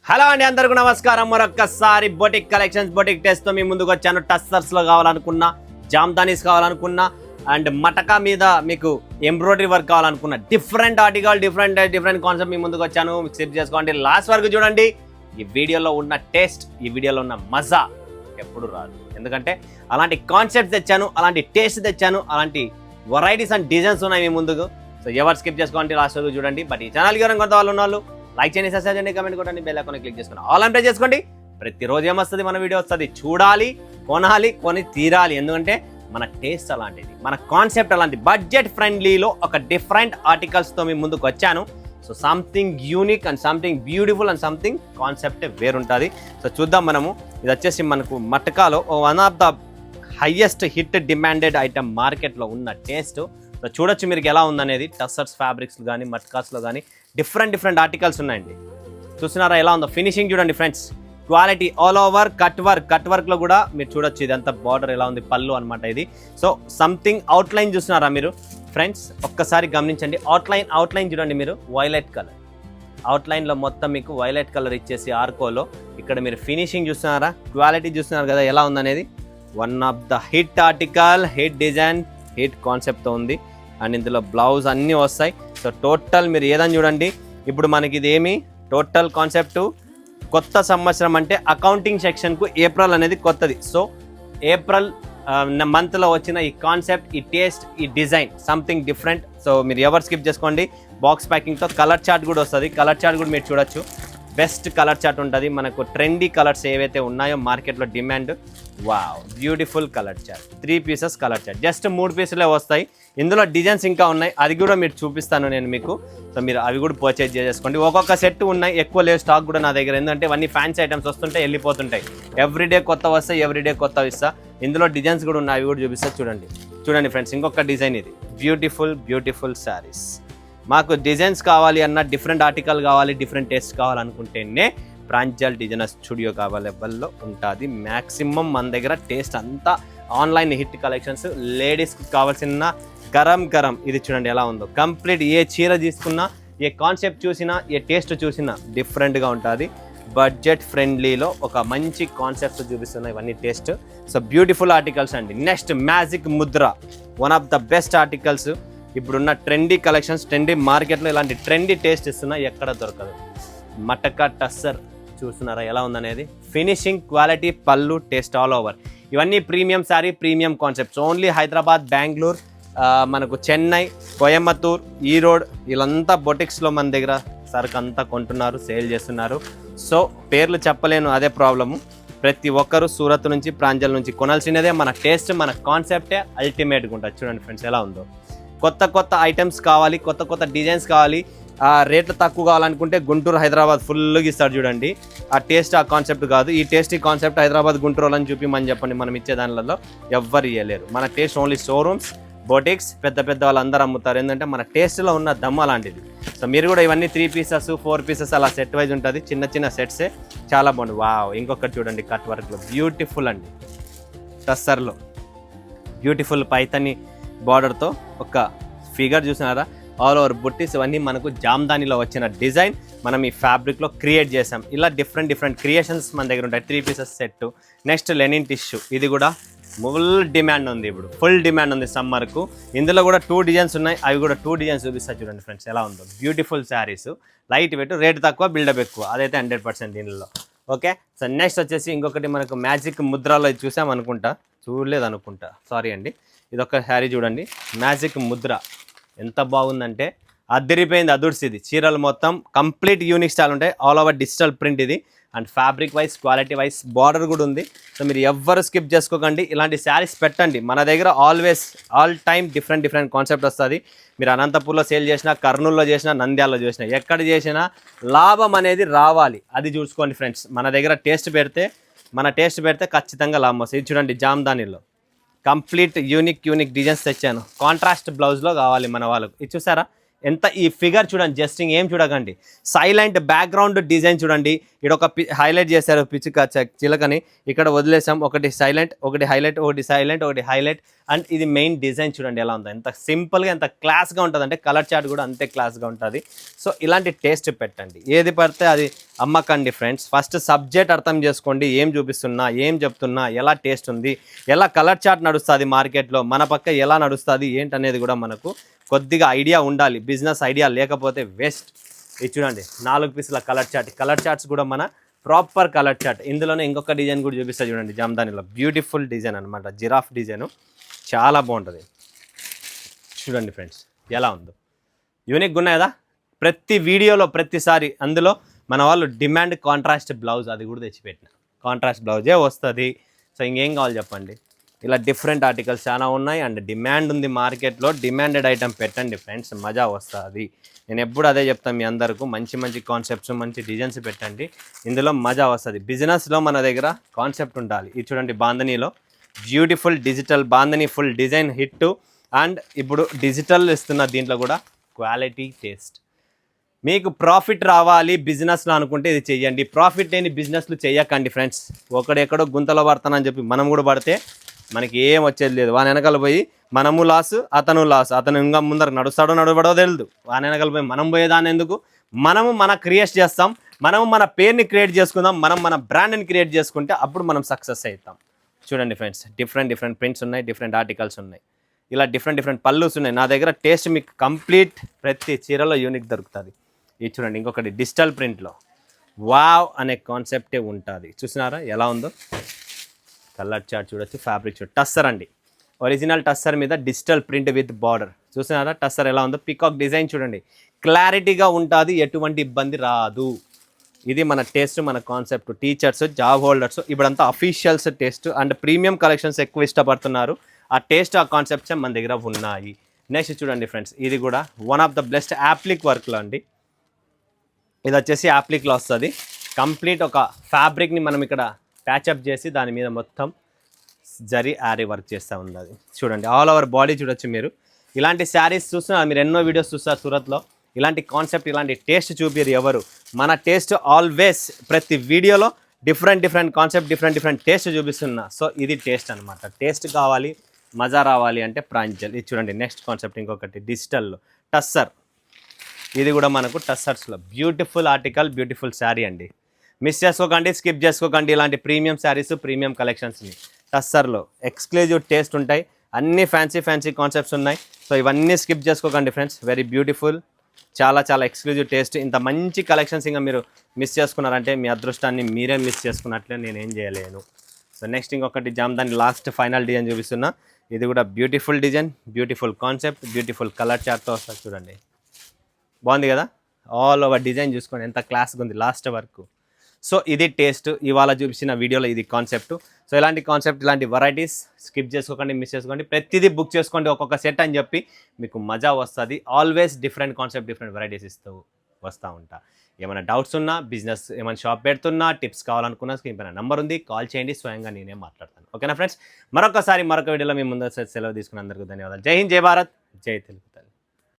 Hello అండి, అందరికీ నమస్కారం. మరొక్కసారి బొటిక్ కలెక్షన్స్ బొటిక్ టెస్ట్తో మీ ముందుకు వచ్చాను. టస్సర్స్లో కావాలనుకున్నా, జామ్దానీస్ కావాలనుకున్నా, అండ్ మటకా మీద మీకు ఎంబ్రాయిడరీ వర్క్ కావాలనుకున్నా, డిఫరెంట్ ఆర్టికల్ డిఫరెంట్ కాన్సెప్ట్ మీ ముందుకు వచ్చాను. మీకు సెట్ చేసుకోండి, లాస్ట్ వరకు చూడండి. ఈ వీడియోలో ఉన్న టేస్ట్, ఈ వీడియోలో ఉన్న మజా ఎప్పుడు రాదు. ఎందుకంటే అలాంటి కాన్సెప్ట్స్ తెచ్చాను, అలాంటి టేస్ట్ తెచ్చాను, అలాంటి వెరైటీస్ అండ్ డిజైన్స్ ఉన్నాయి మీ ముందుకు. సో ఎవరు స్కిప్ చేసుకోండి, లాస్ట్ వరకు చూడండి. బట్ ఈ ఛానల్కి ఎవరైనా కొంత వాళ్ళు ఉన్న లైక్ చేయండి, సబ్స్క్రైబ్ చేయండి, కామెంట్ కొట్టండి, బెల్ ఐకాన్ క్లిక్ చేసుకుని ఆల్ అని ప్రెస్ చేసుకోండి. ప్రతిరోజు ఏమొస్తుంది, మన వీడియో వస్తుంది. చూడాలి, కొనాలి, కొని తీరాలి. ఎందుకంటే మన టేస్ట్ అలాంటిది, మన కాన్సెప్ట్ అలాంటి. బడ్జెట్ ఫ్రెండ్లీలో ఒక డిఫరెంట్ ఆర్టికల్స్తో మీ ముందుకు వచ్చాను. So something unique and something beautiful and something concept వేరుంటుంది. సో చూద్దాం మనము. ఇది వచ్చేసి మనకు మటకాలో one of the highest hit demanded item మార్కెట్లో ఉన్న టేస్ట్. సో చూడొచ్చు మీరు ఎలా ఉందనేది. టస్సర్స్ ఫ్యాబ్రిక్స్ కానీ మట్కాస్లో కానీ డిఫరెంట్ ఆర్టికల్స్ ఉన్నాయండి. చూస్తున్నారా ఎలా ఉందో? ఫినిషింగ్ చూడండి friends, quality all over cut వర్క్లో కూడా మీరు చూడొచ్చు. ఇదంతా బార్డర్ ఎలా ఉంది, పళ్ళు అనమాట ఇది. సో సంథింగ్ అవుట్లైన్ చూస్తున్నారా మీరు ఫ్రెండ్స్? ఒక్కసారి గమనించండి. అవుట్లైన్ చూడండి మీరు, వైలెట్ కలర్ అవుట్లైన్లో మొత్తం మీకు వైలెట్ కలర్ ఇచ్చేసి ఆర్కోలో. ఇక్కడ మీరు ఫినిషింగ్ చూస్తున్నారా, క్వాలిటీ చూస్తున్నారు కదా ఎలా ఉందనేది. One of the hit article, hit design, hit కాన్సెప్ట్తో ఉంది. అండ్ ఇందులో బ్లౌజ్ అన్నీ వస్తాయి. సో టోటల్ మీరు ఏదని చూడండి. ఇప్పుడు మనకి ఇది ఏమి టోటల్ కాన్సెప్ట్, కొత్త సంవత్సరం అంటే అకౌంటింగ్ సెక్షన్కు ఏప్రిల్ అనేది కొత్తది. సో ఏప్రిల్ మంత్లో వచ్చిన ఈ కాన్సెప్ట్, ఈ టేస్ట్, ఈ డిజైన్ సంథింగ్ డిఫరెంట్. సో మీరు ఎవరు స్కిప్ చేసుకోండి. బాక్స్ ప్యాకింగ్తో కలర్ చార్ట్ కూడా వస్తుంది. కలర్ చార్ట్ కూడా మీరు చూడొచ్చు. బెస్ట్ కలర్ చార్ట్ ఉంటుంది. మనకు ట్రెండీ కలర్స్ ఏవైతే ఉన్నాయో మార్కెట్లో demand. Wow, beautiful colour chart. 3 pieces colour chart, just 3 పీసులే వస్తాయి. ఇందులో డిజైన్స్ ఇంకా ఉన్నాయి, అది కూడా మీరు చూపిస్తాను నేను మీకు. సో మీరు అవి కూడా పర్చేజ్ చేసుకోండి. ఒక్కొక్క సెట్ ఉన్నాయి, ఎక్కువ లేవు స్టాక్ కూడా నా దగ్గర. ఎందుకంటే ఇవన్నీ ఫ్యాన్సీ ఐటమ్స్ వస్తుంటాయి, వెళ్ళిపోతుంటాయి. ఎవ్రీడే కొత్త వస్తాయి, ఎవ్రీడే కొత్త ఇస్తా. ఇందులో డిజైన్స్ కూడా ఉన్నాయి, అవి కూడా చూపిస్తా. చూడండి ఫ్రెండ్స్, ఇంకొక డిజైన్ ఇది. బ్యూటిఫుల్ శారీస్. మాకు డిజైన్స్ కావాలి అన్న, డిఫరెంట్ ఆర్టికల్ కావాలి, డిఫరెంట్ టేస్ట్ కావాలనుకుంటేనే ప్రాంజల్ డిజైనర్ స్టూడియో అవైలబుల్లో ఉంటుంది. మ్యాక్సిమం మన దగ్గర టేస్ట్ అంతా ఆన్లైన్ హిట్ కలెక్షన్స్. లేడీస్కి కావాల్సిన గరం ఇది చూడండి ఎలా ఉందో. కంప్లీట్ ఏ చీర తీసుకున్నా, ఏ కాన్సెప్ట్ చూసినా, ఏ టేస్ట్ చూసినా డిఫరెంట్గా ఉంటుంది. బడ్జెట్ ఫ్రెండ్లీలో ఒక మంచి కాన్సెప్ట్ చూపిస్తున్నాయి ఇవన్నీ టేస్ట్. సో బ్యూటిఫుల్ ఆర్టికల్స్ అండి. Next magic Mudra, one of the best articles. ఇప్పుడున్న ట్రెండీ కలెక్షన్స్, ట్రెండీ మార్కెట్లో ఇలాంటి ట్రెండీ టేస్ట్ ఇస్తున్నా ఎక్కడ దొరకదు. మటకా టస్సర్ చూస్తున్నారా ఎలా ఉందనేది. ఫినిషింగ్, క్వాలిటీ, పళ్ళు, టేస్ట్ ఆల్ ఓవర్. ఇవన్నీ premium sari, premium concepts. Only Hyderabad, Bengaluru, మనకు చెన్నై, కోయంబత్తూర్, ఈరోడ్, వీళ్ళంతా బొటిక్స్లో మన దగ్గర సరుకు అంతా కొంటున్నారు, సేల్ చేస్తున్నారు. సో పేర్లు చెప్పలేను, అదే ప్రాబ్లము. ప్రతి ఒక్కరు సూరత్ నుంచి, ప్రాంజల్ నుంచి కొనాల్సినదే. మన టేస్ట్, మన కాన్సెప్టే అల్టిమేట్గా ఉంటుంది. చూడండి ఫ్రెండ్స్ ఎలా ఉందో. కొత్త ఐటమ్స్ కావాలి, కొత్త డిజైన్స్ కావాలి, రేట్లు తక్కువ కావాలనుకుంటే గుంటూరు, హైదరాబాద్ ఫుల్గా ఇస్తాడు చూడండి. ఆ టేస్ట్, ఆ కాన్సెప్ట్ కాదు. ఈ టేస్ట్, ఈ కాన్సెప్ట్ హైదరాబాద్, గుంటూరు అని చూపిమని చెప్పండి, మనం ఇచ్చే దానిలో ఎవ్వరు ఇవ్వలేరు. మన టేస్ట్ ఓన్లీ షోరూమ్స్, బొటిక్స్, పెద్ద వాళ్ళందరూ అమ్ముతారు. ఏంటంటే మన టేస్ట్లో ఉన్న దమ్ అలాంటిది. సో మీరు కూడా ఇవన్నీ 3 పీసెస్, 4 పీసెస్ అలా సెట్ వైజ్ ఉంటుంది. చిన్న సెట్సే, చాలా బాగుంది. వావ్, ఇంకొకటి చూడండి కట్ వర్క్లో బ్యూటిఫుల్ అండి. టస్సర్లో బ్యూటిఫుల్ పైతని బార్డర్తో ఒక ఫిగర్ చూసినారా, ఆల్ ఓవర్ బుట్టీస్. ఇవన్నీ మనకు జామ్దానీలో వచ్చిన డిజైన్ మనం ఈ ఫ్యాబ్రిక్లో క్రియేట్ చేసాం. ఇలా డిఫరెంట్ క్రియేషన్స్ మన దగ్గర ఉంటాయి. 3 pieces set. Next linen tissue, ఇది కూడా ఫుల్ డిమాండ్ ఉంది. ఇప్పుడు ఫుల్ డిమాండ్ ఉంది సమ్మర్కు. ఇందులో కూడా 2 డిజైన్స్ ఉన్నాయి, అవి కూడా 2 డిజైన్స్ చూపిస్తా చూడండి ఫ్రెండ్స్ ఎలా ఉందో. Beautiful saris, light weight, rate తక్కువ, బిల్డప్ ఎక్కువ, అదైతే 100% దీనిలో. ఓకే. సో నెక్స్ట్ వచ్చేసి ఇంకొకటి మనకు మ్యాజిక్ ముద్రలో చూసాం అనుకుంటా, చూడలేదు అనుకుంటా, సారీ అండి. ఇదొక శారీ చూడండి, మ్యాజిక్ ముద్ర. ఎంత బాగుందంటే అదిరిపోయింది, అదుర్సిది. చీరలు మొత్తం కంప్లీట్ యూనిక్ స్టైల్ ఉంటాయి. ఆల్ ఓవర్ డిజిటల్ ప్రింట్ ఇది. And fabric wise, quality wise border కూడా ఉంది. సో మీరు ఎవ్వరు స్కిప్ చేసుకోకండి, ఇలాంటి శారీస్ పెట్టండి. మన దగ్గర always all time different concept వస్తుంది. మీరు అనంతపూర్లో సేల్ చేసినా, కర్నూలులో చేసినా, నంద్యాలలో చేసినా, ఎక్కడ చేసినా లాభం అనేది రావాలి. అది చూసుకోండి ఫ్రెండ్స్. మన దగ్గర టేస్ట్ పెడితే ఖచ్చితంగా లాభం వస్తుంది. ఇది చూడండి జామ్దానీలో కంప్లీట్ యూనిక్ డిజైన్స్ తెచ్చాను. కాంట్రాస్ట్ బ్లౌజ్లో కావాలి మన వాళ్ళకు. ఇది చూసారా ఎంత ఈ ఫిగర్ చూడండి, జస్ట్ ఏం చూడకండి, సైలెంట్ బ్యాక్గ్రౌండ్ డిజైన్ చూడండి. ఇక్కడ ఒక హైలైట్ చేశారు పిచ్చుక చిలకని, ఇక్కడ వదిలేసాం, ఒకటి సైలెంట్, ఒకటి హైలైట్, ఒకటి సైలెంట్, ఒకటి హైలైట్. అండ్ ఇది మెయిన్ డిజైన్ చూడండి ఎలా ఉందో, ఎంత సింపుల్గా ఎంత క్లాస్గా ఉంటుంది అంటే కలర్ చార్ట్ కూడా అంతే క్లాస్గా ఉంటుంది. సో ఇలాంటి టేస్ట్ పెట్టండి, ఏది పడితే అది అమ్మకండి ఫ్రెండ్స్. ఫస్ట్ సబ్జెక్ట్ అర్థం చేసుకోండి, ఏం చూపిస్తున్నా, ఏం చెప్తున్నా, ఎలా టేస్ట్ ఉంది, ఎలా కలర్ చార్ట్ నడుస్తుంది మార్కెట్లో, మన పక్క ఎలా నడుస్తుంది ఏంటనేది కూడా మనకు కొద్దిగా ఐడియా ఉండాలి. బిజినెస్ ఐడియా లేకపోతే వేస్ట్. ఇది చూడండి 4 పీసుల కలర్ చార్ట్. కలర్ చార్ట్స్ కూడా మన ప్రాపర్ కలర్ చార్ట్. ఇందులోనే ఇంకొక డిజైన్ కూడా చూపిస్తా చూడండి, జామ్దానిలో బ్యూటిఫుల్ డిజైన్ అనమాట, జిరాఫ్ డిజైను, చాలా బాగుంటుంది. చూడండి ఫ్రెండ్స్ ఎలా ఉందో, యూనిక్గా ఉన్నాయి కదా. ప్రతి వీడియోలో ప్రతిసారి అందులో మన వాళ్ళు డిమాండ్ కాంట్రాస్ట్ బ్లౌజ్, అది కూడా తెచ్చిపెట్టిన కాంట్రాస్ట్ బ్లౌజే వస్తుంది. సో ఇంకేం కావాలి చెప్పండి, ఇలా డిఫరెంట్ ఆర్టికల్స్ చాలా ఉన్నాయి అండ్ డిమాండ్ ఉంది మార్కెట్లో. డిమాండెడ్ ఐటమ్ పెట్టండి ఫ్రెండ్స్, మజా వస్తుంది. నేను ఎప్పుడు అదే చెప్తాను మీ అందరికీ, మంచి మంచి కాన్సెప్ట్స్, మంచి డిజైన్స్ పెట్టండి, ఇందులో మజా వస్తుంది. బిజినెస్లో మన దగ్గర కాన్సెప్ట్ ఉండాలి. ఇది చూడండి బాందనీలో beautiful digital bandhani, full design hit. And ఇప్పుడు డిజిటల్ ఇస్తున్న దీంట్లో కూడా క్వాలిటీ టేస్ట్. మీకు ప్రాఫిట్ రావాలి బిజినెస్లో అనుకుంటే ఇది చెయ్యండి. ప్రాఫిట్ లేని బిజినెస్లు చేయకండి ఫ్రెండ్స్. ఒకడెక్కడో గుంతలో పడతానని చెప్పి మనం కూడా పడితే మనకి ఏం వచ్చేది లేదు. వాని వెనకాల పోయి మనము లాస్, అతను లాస్. అతను ఇంకా ముందర నడుస్తాడో నడవడో తెలియదు. వాని వెనకాల పోయి మనం పోయేదాన్ని ఎందుకు, మనము మన క్రియేట్ చేస్తాం, మనము మన పేరుని క్రియేట్ చేసుకుందాం, మనం మన బ్రాండ్ని క్రియేట్ చేసుకుంటే అప్పుడు మనం సక్సెస్ అవుతాం. చూడండి ఫ్రెండ్స్, డిఫరెంట్ డిఫరెంట్ ప్రింట్స్ ఉన్నాయి, డిఫరెంట్ ఆర్టికల్స్ ఉన్నాయి, ఇలా డిఫరెంట్ డిఫరెంట్ పళ్ళుస్ ఉన్నాయి. నా దగ్గర టేస్ట్ మీకు కంప్లీట్ ప్రతి చీరలో యూనిక్ దొరుకుతుంది. ఇది చూడండి ఇంకొకటి డిజిటల్ ప్రింట్లో వావ్ అనే కాన్సెప్టే ఉంటుంది. చూసినారా ఎలా ఉందో, కలర్ చార్ట్ చూడొచ్చు, ఫ్యాబ్రిక్ చూడ, టస్సర్ అండి, ఒరిజినల్ టస్సర్ మీద డిజిటల్ ప్రింట్ విత్ బార్డర్. చూసినారా టస్సర్ ఎలా ఉందో, పికాక్ డిజైన్ చూడండి, క్లారిటీగా ఉంటుంది, ఎటువంటి ఇబ్బంది రాదు. ఇది మన టేస్ట్, మన కాన్సెప్ట్. టీచర్స్, జాబ్ హోల్డర్స్, ఇప్పుడంతా officials taste and premium collections ఎక్కువ ఇష్టపడుతున్నారు. ఆ టేస్ట్, ఆ కాన్సెప్ట్స్ మన దగ్గర ఉన్నాయి. నెక్స్ట్ చూడండి ఫ్రెండ్స్, ఇది కూడా one of the best appliqué వర్క్లో అండి. ఇది వచ్చేసి యాప్లిక్లో వస్తుంది. కంప్లీట్ ఒక ఫ్యాబ్రిక్ని మనం ఇక్కడ ప్యాచప్ చేసి దాని మీద మొత్తం జరీ ఆరీ వర్క్ చేస్తూ ఉన్నది. చూడండి ఆల్ ఓవర్ బాడీ చూడొచ్చు మీరు. ఇలాంటి శారీస్ చూస్తున్నారు మీరు, ఎన్నో వీడియోస్ చూస్తారు సూరత్లో. ఇలాంటి కాన్సెప్ట్, ఇలాంటి టేస్ట్ చూపిరు ఎవరు. మన టేస్ట్ ఆల్వేస్ ప్రతి వీడియోలో different different concept, different different taste చూపిస్తున్నా. సో ఇది టేస్ట్ అనమాట. టేస్ట్ కావాలి, మజా రావాలి అంటే ప్రాంజల్. ఇది చూడండి నెక్స్ట్ కాన్సెప్ట్ ఇంకొకటి డిజిటల్లో టస్సర్. ఇది కూడా మనకు టస్సర్స్లో బ్యూటిఫుల్ ఆర్టికల్, బ్యూటిఫుల్ శారీ అండి. మిస్ చేసుకోకండి, స్కిప్ చేసుకోకండి. ఇలాంటి ప్రీమియం శారీస్, ప్రీమియం కలెక్షన్స్ని టస్సర్లో ఎక్స్క్లూజివ్ టేస్ట్ ఉంటాయి. అన్ని ఫ్యాన్సీ ఫ్యాన్సీ కాన్సెప్ట్స్ ఉన్నాయి. సో ఇవన్నీ స్కిప్ చేసుకోకండి ఫ్రెండ్స్. వెరీ బ్యూటిఫుల్, చాలా చాలా ఎక్స్క్లూజివ్ టేస్ట్. ఇంత మంచి కలెక్షన్స్ ఇంకా మీరు మిస్ చేసుకున్నారంటే మీ అదృష్టాన్ని మీరే మిస్ చేసుకున్నట్లే, నేను ఏం చేయలేను. సో నెక్స్ట్ ఇంకొకటి జామ్దాని లాస్ట్ ఫైనల్ డిజైన్ చూపిస్తున్నా. ఇది కూడా beautiful design, beautiful concept, beautiful colour చార్ట్తో వస్తుంది. చూడండి బాగుంది కదా, ఆల్ ఓవర్ డిజైన్ చూసుకోండి ఎంత క్లాస్గా ఉంది లాస్ట్ వరకు. సో ఇది టేస్ట్, ఇవాళ చూపించిన వీడియోలో ఇది కాన్సెప్ట్. సో ఇలాంటి కాన్సెప్ట్, ఇలాంటి వెరైటీస్ స్కిప్ చేసుకోకండి, మిస్ చేసుకోండి. ప్రతిదీ బుక్ చేసుకోండి ఒక్కొక్క సెట్ అని చెప్పి, మీకు మజా వస్తుంది. Always different concept, different varieties వస్తూ ఉంటా. ఏమైనా డౌట్స్ ఉన్నా, బిజినెస్ ఏమైనా షాప్ పెడుతున్నా, టిప్స్ కావాలనుకున్నా స్క్రీన్ పైన నెంబర్ ఉంది, కాల్ చేయండి, స్వయంగా నేనే మాట్లాడతాను. ఓకేనా ఫ్రెండ్స్, మరొకసారి మరొక వీడియోలో మీ ముందు సెలవు తీసుకున్న అందరికీ ధన్యవాదాలు. జై హింద్, జై భారత్, జై తెలుగు.